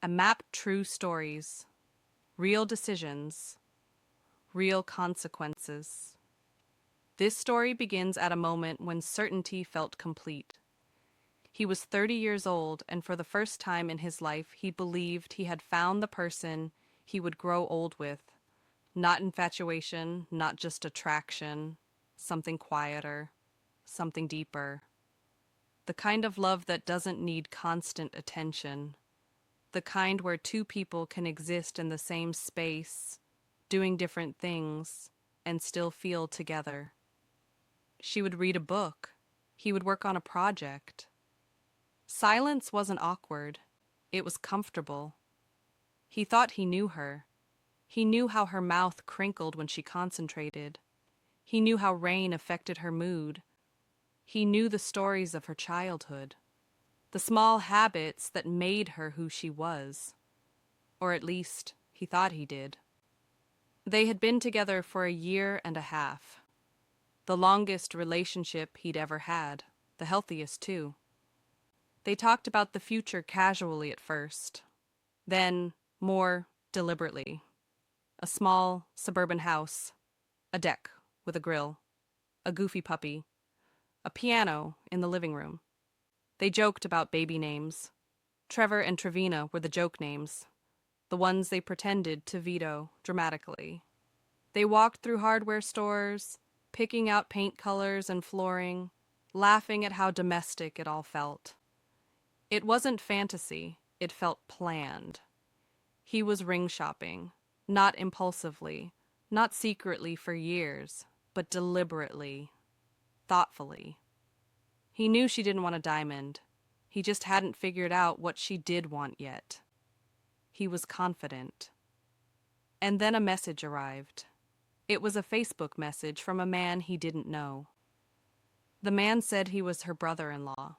A map true stories, real decisions, real consequences. This story begins at a moment when certainty felt complete. He was 30 years old, and for the first time in his life, he believed he had found the person he would grow old with. Not infatuation, not just attraction, something quieter, something deeper. The kind of love that doesn't need constant attention. The kind where two people can exist in the same space, doing different things, and still feel together. She would read a book. He would work on a project. Silence wasn't awkward. It was comfortable. He thought he knew her. He knew how her mouth crinkled when she concentrated. He knew how rain affected her mood. He knew the stories of her childhood, the small habits that made her who she was. Or at least, he thought he did. They had been together for a year and a half. The longest relationship he'd ever had, the healthiest too. They talked about the future casually at first, then more deliberately. A small suburban house, a deck with a grill, a goofy puppy, a piano in the living room. They joked about baby names. Trevor and Trevina were the joke names, the ones they pretended to veto dramatically. They walked through hardware stores, picking out paint colors and flooring, laughing at how domestic it all felt. It wasn't fantasy, it felt planned. He was ring shopping, not impulsively, not secretly for years, but deliberately, thoughtfully. He knew she didn't want a diamond. He just hadn't figured out what she did want yet. He was confident. And then a message arrived. It was a Facebook message from a man he didn't know. The man said he was her brother-in-law.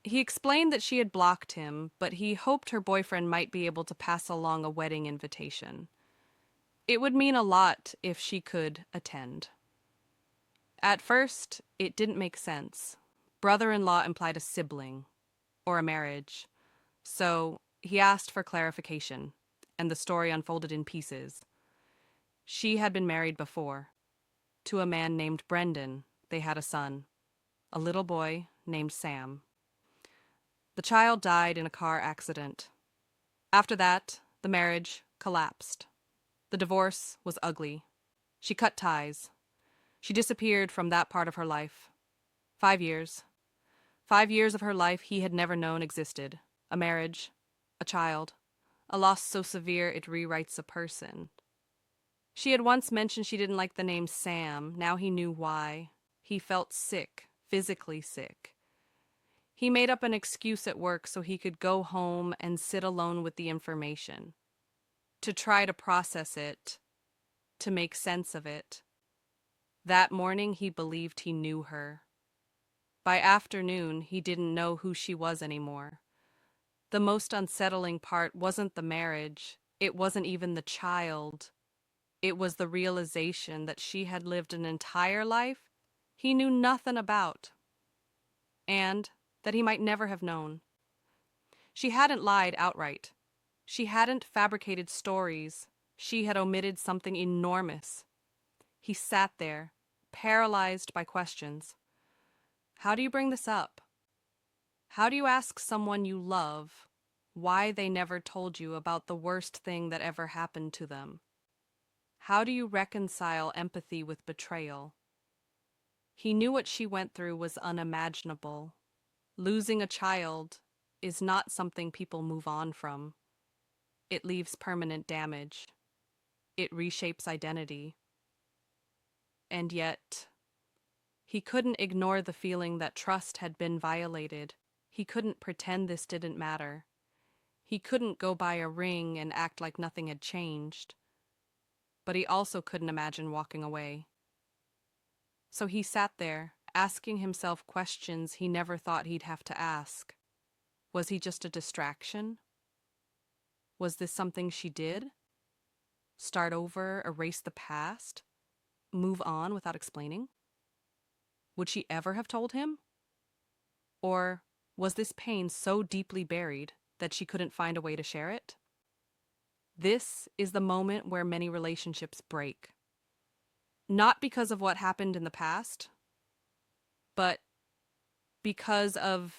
He explained that she had blocked him, but he hoped her boyfriend might be able to pass along a wedding invitation. It would mean a lot if she could attend. At first, it didn't make sense. Brother-in-law implied a sibling, or a marriage. So he asked for clarification, and the story unfolded in pieces. She had been married before. To a man named Brendan, they had a son, a little boy named Sam. The child died in a car accident. After that, the marriage collapsed. The divorce was ugly. She cut ties. She disappeared from that part of her life. 5 years. 5 years of her life he had never known existed. A marriage, a child, a loss so severe it rewrites a person. She had once mentioned she didn't like the name Sam. Now he knew why. He felt sick, physically sick. He made up an excuse at work so he could go home and sit alone with the information, to try to process it, to make sense of it. That morning he believed he knew her. By afternoon, he didn't know who she was anymore. The most unsettling part wasn't the marriage. It wasn't even the child. It was the realization that she had lived an entire life he knew nothing about, and that he might never have known. She hadn't lied outright. She hadn't fabricated stories. She had omitted something enormous. He sat there, paralyzed by questions. How do you bring this up? How do you ask someone you love why they never told you about the worst thing that ever happened to them? How do you reconcile empathy with betrayal? He knew what she went through was unimaginable. Losing a child is not something people move on from. It leaves permanent damage. It reshapes identity. And yet, he couldn't ignore the feeling that trust had been violated. He couldn't pretend this didn't matter. He couldn't go buy a ring and act like nothing had changed. But he also couldn't imagine walking away. So he sat there, asking himself questions he never thought he'd have to ask. Was he just a distraction? Was this something she did? Start over, erase the past? Move on without explaining? Would she ever have told him? Or was this pain so deeply buried that she couldn't find a way to share it. This is the moment where many relationships break. Not because of what happened in the past, but because of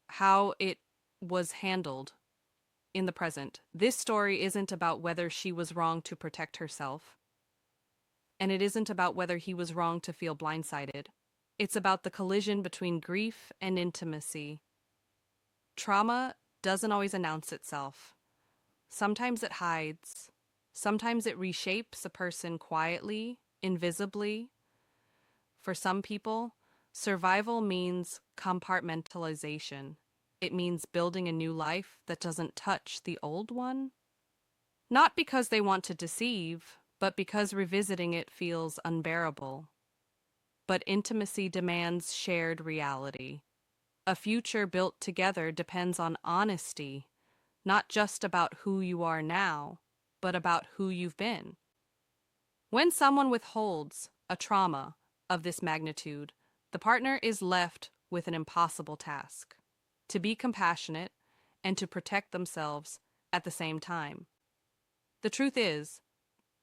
how it was handled in the present. This story isn't about whether she was wrong to protect herself, and it isn't about whether he was wrong to feel blindsided. It's about the collision between grief and intimacy. Trauma doesn't always announce itself. Sometimes it hides. Sometimes it reshapes a person quietly, invisibly. For some people, survival means compartmentalization. It means building a new life that doesn't touch the old one. Not because they want to deceive, but because revisiting it feels unbearable. But intimacy demands shared reality. A future built together depends on honesty, not just about who you are now, but about who you've been. When someone withholds a trauma of this magnitude, the partner is left with an impossible task: to be compassionate and to protect themselves at the same time. The truth is,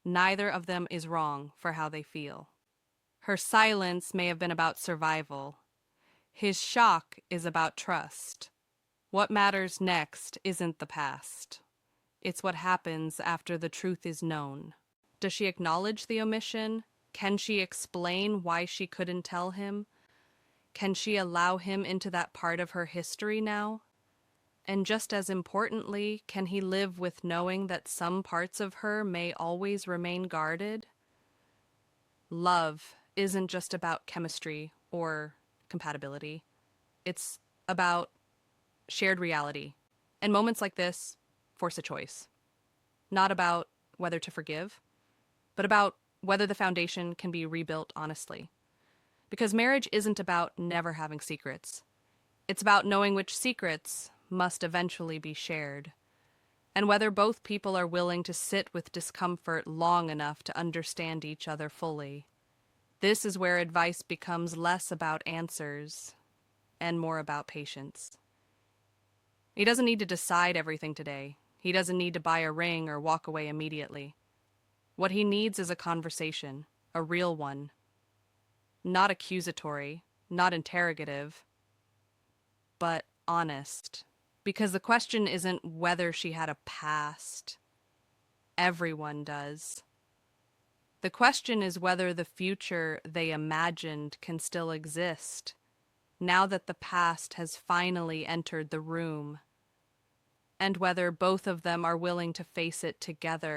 neither of them is wrong for how they feel. Her silence may have been about survival. His shock is about trust. What matters next isn't the past. It's what happens after the truth is known. Does she acknowledge the omission? Can she explain why she couldn't tell him? Can she allow him into that part of her history now? And just as importantly, can he live with knowing that some parts of her may always remain guarded? Love isn't just about chemistry or compatibility. It's about shared reality. And moments like this force a choice. Not about whether to forgive, but about whether the foundation can be rebuilt honestly. Because marriage isn't about never having secrets. It's about knowing which secrets must eventually be shared, and whether both people are willing to sit with discomfort long enough to understand each other fully. This is where advice becomes less about answers and more about patience. He doesn't need to decide everything today. He doesn't need to buy a ring or walk away immediately. What he needs is a conversation, a real one. Not accusatory, not interrogative, but honest. Because the question isn't whether she had a past. Everyone does. The question is whether the future they imagined can still exist, now that the past has finally entered the room, and whether both of them are willing to face it together.